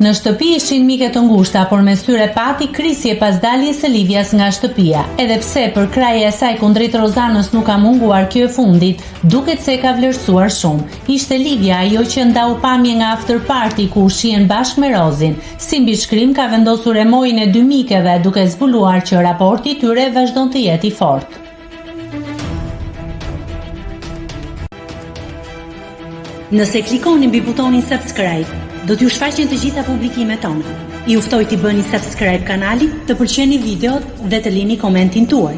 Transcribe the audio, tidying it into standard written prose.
Në shtëpi ishin mike të ngushta, por me syre pati krisje pas daljes së Livias nga shtëpia. Edhe pse për krahja e saj kundrejt Rozanës nuk ka munguar, kjo e fundit duket se ka vlerësuar shumë. Ishte Livia ajo që ndau pamje nga after party ku ushqien bashkë me Rozin. Si mbi shkrim ka vendosur emojin e dy mikeve, duke zbuluar që raporti i tyre vazhdon të jetë i fortë. Nëse klikoni mbi butonin subscribe, do t'ju shfaqen të gjitha publikimet tona. Ju ftoj t'i bëni subscribe kanalit, të pëlqeni videot dhe të lini komentin tuaj.